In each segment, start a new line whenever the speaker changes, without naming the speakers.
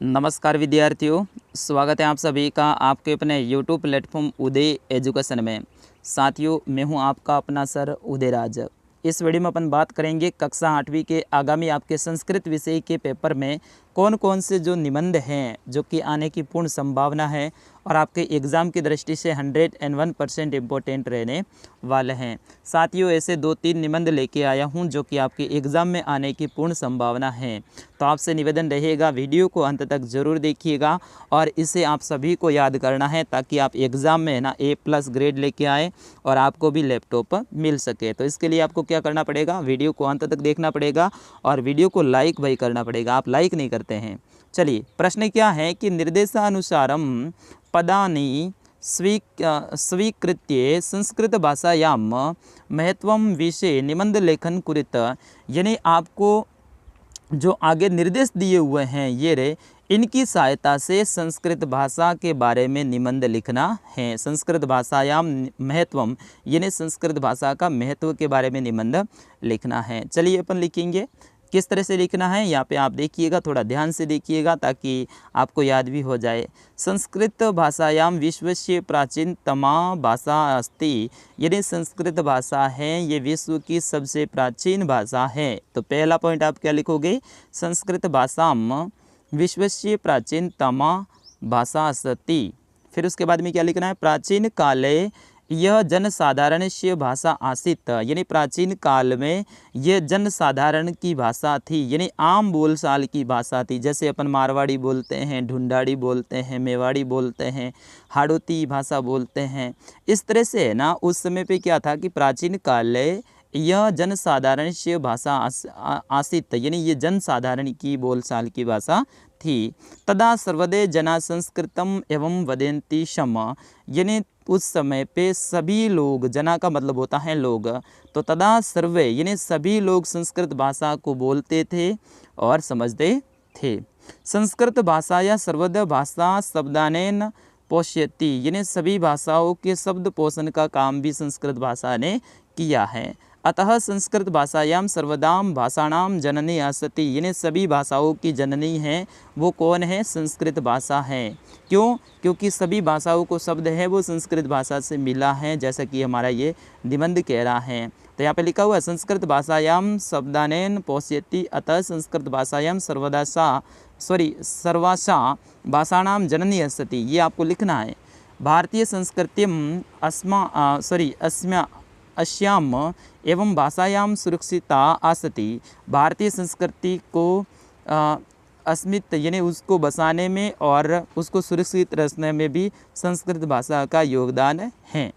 नमस्कार विद्यार्थियों, स्वागत है आप सभी का आपके अपने YouTube प्लेटफॉर्म उदय एजुकेशन में। साथियों, मैं हूं आपका अपना सर उदय राज। इस वीडियो में अपन बात करेंगे कक्षा 8वीं के आगामी आपके संस्कृत विषय के पेपर में कौन कौन से जो निबंध हैं जो कि आने की पूर्ण संभावना है और आपके एग्ज़ाम की दृष्टि से 101% इम्पोर्टेंट रहने वाले हैं। साथियों, ऐसे 2-3 निबंध लेके आया हूं जो कि आपके एग्ज़ाम में आने की पूर्ण संभावना है। तो आपसे निवेदन रहेगा, वीडियो को अंत तक ज़रूर देखिएगा और इसे आप सभी को याद करना है ताकि आप एग्ज़ाम में A+ ग्रेड लेके आए और आपको भी लैपटॉप मिल सके। तो इसके लिए आपको क्या करना पड़ेगा, वीडियो को अंत तक देखना पड़ेगा और वीडियो को लाइक भाई करना पड़ेगा। आप लाइक नहीं करते हैं। चलिए, प्रश्न क्या है कि निर्देशानुसारम पदानि स्वीकृत्य संस्कृत भाषायां महत्वम विषय निबंध लेखन कुरित, यानी आपको जो आगे निर्देश दिए हुए हैं ये रे, इनकी सहायता से संस्कृत भाषा के बारे में निबंध लिखना है। संस्कृत भाषायाम महत्वम, यानी संस्कृत भाषा का महत्व के बारे में निबंध लिखना है। चलिए अपन लिखेंगे। किस तरह से लिखना है यहाँ पे आप देखिएगा, थोड़ा ध्यान से देखिएगा ताकि आपको याद भी हो जाए। संस्कृत भाषायाम विश्वस्य प्राचीनतमा भाषा अस्ति, यानी संस्कृत भाषा है ये विश्व की सबसे प्राचीन भाषा है। तो पहला पॉइंट आप क्या लिखोगे, संस्कृत भाषाम विश्वस्य प्राचीनतमा भाषा अस्ति। फिर उसके बाद में क्या लिखना है, प्राचीन काले यह जनसाधारणस्य भाषा आसीत, यानी प्राचीन काल में यह जनसाधारण की भाषा थी, यानी आम बोलचाल की भाषा थी। जैसे अपन मारवाड़ी बोलते हैं, ढूंढाड़ी बोलते हैं, मेवाड़ी बोलते हैं, हाड़ौती भाषा बोलते हैं। इस तरह से है ना, उस समय पे क्या था कि प्राचीन काल यह जनसाधारणस्य भाषा आसीत, यानी ये जनसाधारण की बोलचाल की भाषा थी। तदा सर्वदे जना संस्कृतम एवं वदन्ति शम, यानी उस समय पे सभी लोग, जना का मतलब होता है लोग, तो तदा सर्वे यानी सभी लोग संस्कृत भाषा को बोलते थे और समझते थे। संस्कृत भाषा या सर्वदा भाषा शब्दानेन पोष्यति, यानी सभी भाषाओं के शब्द पोषण का काम भी संस्कृत भाषा ने किया है। अतः संस्कृत भाषायाम सर्वदाम भाषाणाम जननी असति, यानी सभी भाषाओं की जननी है वो कौन है, संस्कृत भाषा है। क्यों? क्योंकि सभी भाषाओं को शब्द है वो संस्कृत भाषा से मिला है, जैसा कि हमारा ये निबंध कह रहा है। तो यहाँ पे लिखा हुआ है संस्कृत भाषायाम शब्दानेन पोष्यति, अतः संस्कृत भाषायाम सर्वासा भाषाणाम जननी असति, ये आपको लिखना है। भारतीय संस्कृतिम अस्याम एवं भाषायाम सुरक्षिता आसति, भारतीय संस्कृति को अस्मिता यानी उसको बसाने में और उसको सुरक्षित रखने में भी संस्कृत भाषा का योगदान है।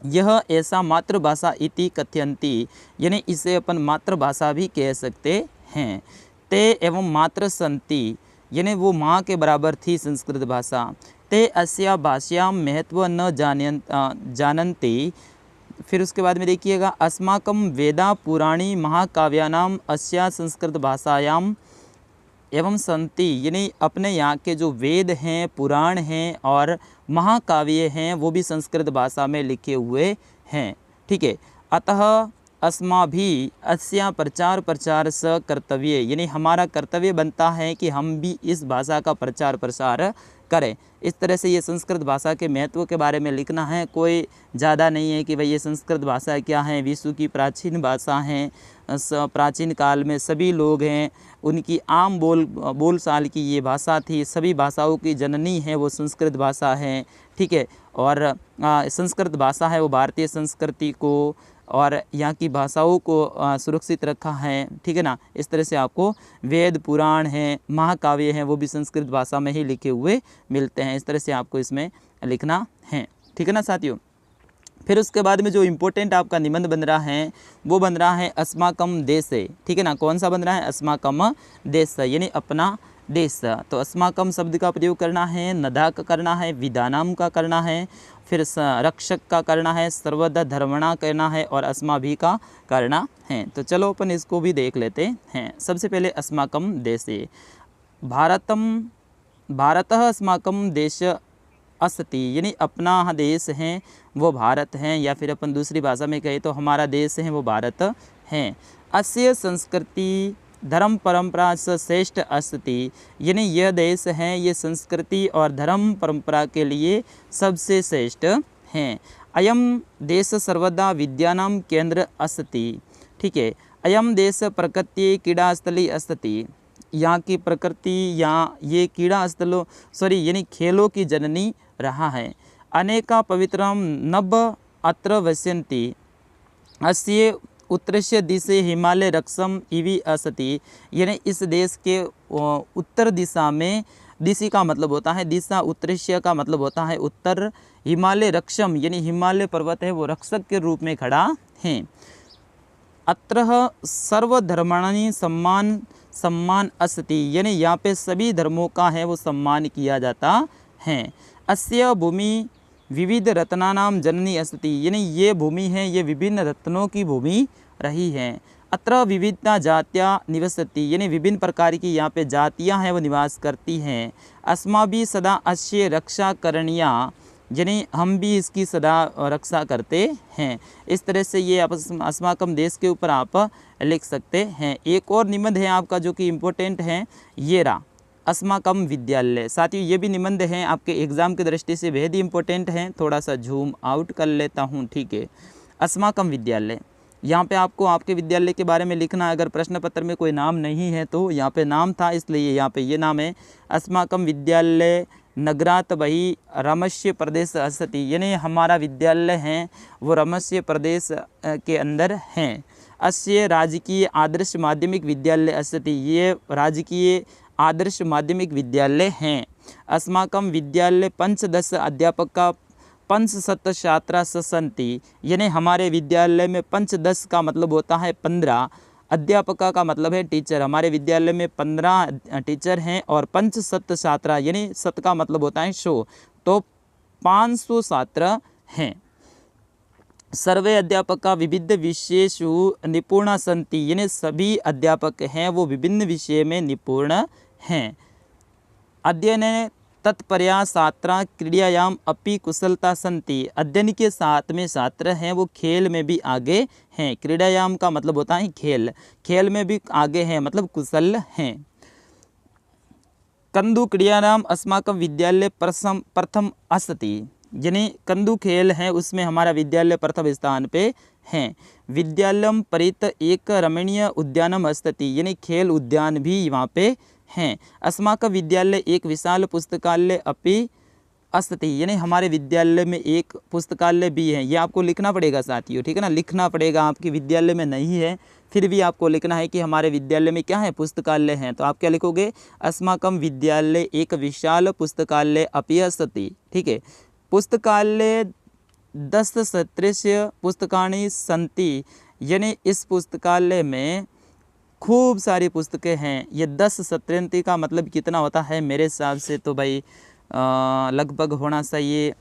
यह ऐसा मातृभाषा इति कथयन्ति, यानी इसे अपन मातृभाषा भी कह सकते हैं। ते एवं मातृ संति, यानी वो माँ के बराबर थी संस्कृत भाषा। ते अस्या भाषायां महत्व न जानन्ति। फिर उसके बाद में देखिएगा, अस्माकं वेदा पुराणी महाकाव्यानाम अस्या संस्कृत भाषायाम एवं संति, यानी अपने यहाँ के जो वेद हैं, पुराण हैं और महाकाव्य हैं वो भी संस्कृत भाषा में लिखे हुए हैं। ठीक है। अतः अस्माभि अस्या प्रचार स कर्तव्य, यानी हमारा कर्तव्य बनता है कि हम भी इस भाषा का प्रचार प्रसार करें। इस तरह से ये संस्कृत भाषा के महत्व के बारे में लिखना है। कोई ज़्यादा नहीं है कि भाई ये संस्कृत भाषा क्या है, विश्व की प्राचीन भाषा है, प्राचीन काल में सभी लोग हैं उनकी आम बोलचाल की ये भाषा थी, सभी भाषाओं की जननी है वो संस्कृत भाषा है। ठीक है। और संस्कृत भाषा है वो भारतीय संस्कृति को और यहाँ की भाषाओं को सुरक्षित रखा है। ठीक है ना। इस तरह से आपको वेद पुराण हैं, महाकाव्य हैं वो भी संस्कृत भाषा में ही लिखे हुए मिलते हैं। इस तरह से आपको इसमें लिखना है। ठीक है ना साथियों। फिर उसके बाद में जो इम्पोर्टेंट आपका निबंध बन रहा है वो बन रहा है अस्माकम देश से। ठीक है ना। कौन सा बन रहा है, अस्माकम देश, यानी अपना देश। तो अस्माकम शब्द का प्रयोग करना है, नदा का करना है, विदानाम का करना है, फिर रक्षक का करना है, सर्वदा धर्मणा करना है और अस्माभि का करना है। तो चलो अपन इसको भी देख लेते हैं। सबसे पहले अस्माकम देशे, भारतः अस्माकम देश अस्ति, यानी अपना देश है वो भारत है, या फिर अपन दूसरी भाषा में कहें तो हमारा देश है वो भारत है। अस्य संस्कृति धर्म परंपरा स श्रेष्ठ अस्ति, यानी यह देश है ये संस्कृति और धर्म परंपरा के लिए सबसे श्रेष्ठ हैं। अयम देश सर्वदा विद्यानां केंद्र अस्ति, ठीक है। अयम देश प्रकृति क्रीड़ास्थली अस्ति, यहाँ की प्रकृति यहाँ ये क्रीड़ा स्थलों यानी खेलों की जननी रहा है। अनेका पवित्रम नभ अत्र वस्यन्ति, अस्य उत्तरस्य दिशे हिमालय रक्षम इवी अस्ति, यानी इस देश के उत्तर दिशा में, दिशा का मतलब होता है दिशा, उत्तरस्य का मतलब होता है उत्तर, हिमालय रक्षम यानी हिमालय पर्वत है वो रक्षक के रूप में खड़ा है। अत्र सर्वधर्माणि सम्मान अस्ति, यानी यहाँ पे सभी धर्मों का है वो सम्मान किया जाता है। अस्य भूमि विविध रत्नानां जननी अस्ति, यानी ये भूमि है ये विभिन्न रत्नों की भूमि रही है। अत्र विविधता जातियाँ निवसति, यानी विभिन्न प्रकार की यहाँ पे जातियाँ हैं वो निवास करती हैं। अस्माभिः सदा अस्य रक्षा करणीया, यानी हम भी इसकी सदा रक्षा करते हैं। इस तरह से ये अस्माकम देश के ऊपर आप लिख सकते हैं। एक और निबंध है आपका जो कि इम्पोर्टेंट है, ये रहा अस्माकम विद्यालय। साथियों ये भी निबंध हैं आपके एग्ज़ाम की दृष्टि से बेहद ही इम्पोर्टेंट हैं। थोड़ा सा जूम आउट कर लेता हूँ, ठीक है। अस्माकम विद्यालय, यहाँ पे आपको आपके विद्यालय के बारे में लिखना है। अगर प्रश्न पत्र में कोई नाम नहीं है तो यहाँ पे नाम था इसलिए यहाँ पे ये नाम है। अस्माकम विद्यालय नगरात बही रमस्य प्रदेश अस्ति, यानी हमारा विद्यालय है वो रमस्य प्रदेश के अंदर हैं। अस्य राजकीय आदर्श माध्यमिक विद्यालय अस्ति, ये राजकीय आदर्श माध्यमिक विद्यालय हैं। अस्माकं विद्यालय 5-10 अध्यापका 5-7 छात्रा सन्ति, यानी हमारे विद्यालय में 5-10 का मतलब होता है 15, अध्यापका का मतलब है टीचर। हमारे विद्यालय में 15 टीचर हैं और 5-7 छात्रा, यानी 7 का मतलब होता है 100, तो 500 छात्र हैं। सर्वे अध्यापका विविध विषयेषु निपुणा सन्ति, यानी सभी अध्यापक हैं वो विभिन्न विषय में निपुण हैं। अध्ययने तत्पर्या छात्रा क्रीड़ायाम अपि कुशलता सन्ति, अध्ययन के साथ में छात्र हैं वो खेल में भी आगे हैं। क्रीड़ायाम का मतलब होता है खेल, खेल में भी आगे हैं मतलब कुशल हैं। कंदु क्रीड़ायाम अस्माकं विद्यालय प्रथम अस्ति, यानी कंदु खेल है उसमें हमारा विद्यालय प्रथम स्थान पे हैं। विद्यालयम परित एक रमणीय उद्यानम अस्ति, यानी खेल उद्यान भी वहाँ पे हैं। अस्माकं विद्यालय एक विशाल पुस्तकालय अपि अस्ति, यानी हमारे विद्यालय में एक पुस्तकालय भी है। ये आपको लिखना पड़ेगा साथियों, ठीक है ना, लिखना पड़ेगा। आपके विद्यालय में नहीं है फिर भी आपको लिखना है कि हमारे विद्यालय में क्या है, पुस्तकालय है। तो आप क्या लिखोगे, अस्माकं विद्यालय एक विशाल पुस्तकालय अपि अस्ति, ठीक है। पुस्तकालय 10 सदृश्य पुस्तकानि सन्ति, यानी इस पुस्तकालय में खूब सारी पुस्तकें हैं। ये 10 सत्रंती का मतलब कितना होता है, मेरे हिसाब से तो भाई लगभग होना चाहिए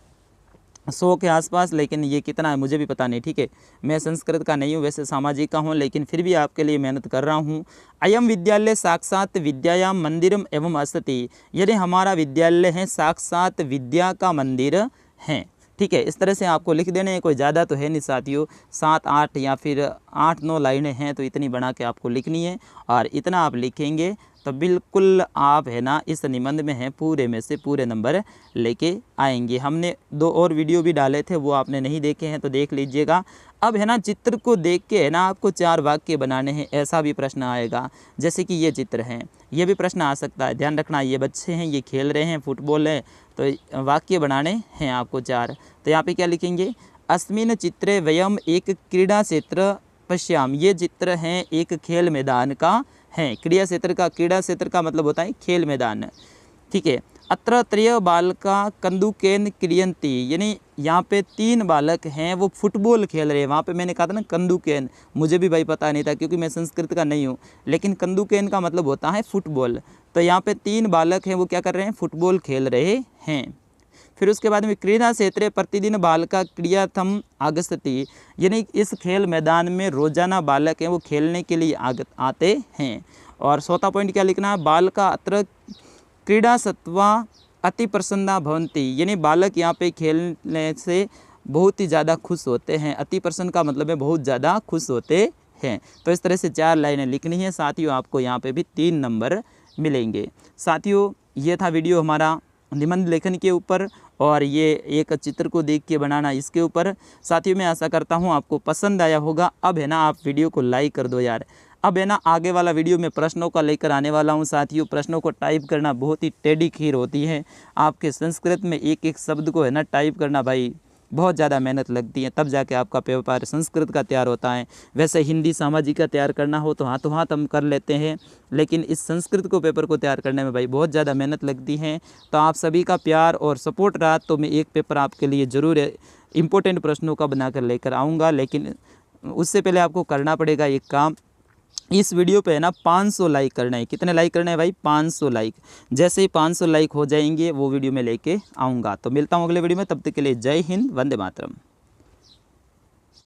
100 के आसपास, लेकिन ये कितना है मुझे भी पता नहीं, ठीक है। मैं संस्कृत का नहीं हूँ, वैसे सामाजिक का हूँ, लेकिन फिर भी आपके लिए मेहनत कर रहा हूँ। अयम विद्यालय साक्षात विद्यायाम मंदिरम एवं अस्ति, यानी हमारा विद्यालय है साक्षात विद्या का मंदिर है, ठीक है। इस तरह से आपको लिख देने हैं, कोई ज़्यादा तो है नहीं साथियों, 7-8 या फिर 8-9 लाइनें हैं तो इतनी बना के आपको लिखनी है। और इतना आप लिखेंगे तो बिल्कुल आप है ना इस निबंध में है पूरे में से पूरे नंबर लेके आएंगे। हमने 2 और वीडियो भी डाले थे, वो आपने नहीं देखे हैं तो देख लीजिएगा। अब है ना चित्र को देख के है ना आपको 4 वाक्य बनाने हैं, ऐसा भी प्रश्न आएगा। जैसे कि ये चित्र हैं, ये भी प्रश्न आ सकता है, ध्यान रखना। ये बच्चे हैं, ये खेल रहे हैं, फुटबॉल है, तो वाक्य बनाने हैं आपको 4। तो यहाँ पे क्या लिखेंगे, अस्मिन् चित्रे वयम एक क्रीड़ा क्षेत्र पश्याम, ये चित्र हैं एक खेल मैदान का है। क्रीड़ा क्षेत्र का मतलब होता है खेल मैदान, ठीक है। अत्र 3 बालका कंदुकेन क्रीडन्ति, यानी यहाँ पे 3 बालक हैं वो फुटबॉल खेल रहे हैं। वहाँ पे मैंने कहा था ना कंदुकेन, मुझे भी भाई पता नहीं था क्योंकि मैं संस्कृत का नहीं हूँ, लेकिन कंदुकेन का मतलब होता है फुटबॉल। तो यहाँ पे 3 बालक हैं वो क्या कर रहे हैं, फुटबॉल खेल रहे हैं। फिर उसके बाद में क्रीड़ा क्षेत्रे प्रतिदिन बालका क्रियाथम आगच्छति, यानी इस खेल मैदान में रोजाना बालक हैं वो खेलने के लिए आते हैं। और 4था पॉइंट क्या लिखना है, बालका अत्र क्रीड़ा सत्वा अति प्रसन्ना भवन्ति, यानी बालक यहाँ पे खेलने से बहुत ही ज़्यादा खुश होते हैं। अति प्रसन्न का मतलब है बहुत ज़्यादा खुश होते हैं। तो इस तरह से 4 लाइनें लिखनी है साथियों, आपको यहाँ पे भी 3 नंबर मिलेंगे। साथियों ये था वीडियो हमारा निबंध लेखन के ऊपर और ये एक चित्र को देख के बनाना इसके ऊपर। साथियों मैं आशा करता हूँ आपको पसंद आया होगा। अब है ना आप वीडियो को लाइक कर दो यार। अब है ना आगे वाला वीडियो में प्रश्नों का लेकर आने वाला हूँ साथियों। प्रश्नों को टाइप करना बहुत ही टेढ़ी खीर होती है। आपके संस्कृत में एक एक शब्द को है ना टाइप करना भाई बहुत ज़्यादा मेहनत लगती है, तब जाके आपका पेपर संस्कृत का तैयार होता है। वैसे हिंदी सामाजिक का तैयार करना हो तो हाथों हाथ हम कर लेते हैं, लेकिन इस संस्कृत को पेपर को तैयार करने में भाई बहुत ज़्यादा मेहनत लगती है। तो आप सभी का प्यार और सपोर्ट रहा तो मैं एक पेपर आपके लिए ज़रूर इम्पोर्टेंट प्रश्नों का बनाकर लेकर आऊँगा। लेकिन उससे पहले आपको करना पड़ेगा एक काम, इस वीडियो पे है ना 500 लाइक करना है। कितने लाइक करना है भाई? 500 लाइक। जैसे ही 500 लाइक हो जाएंगे वो वीडियो में लेके आऊँगा। तो मिलता हूँ अगले वीडियो में, तब तक के लिए जय हिंद, वंदे मातरम।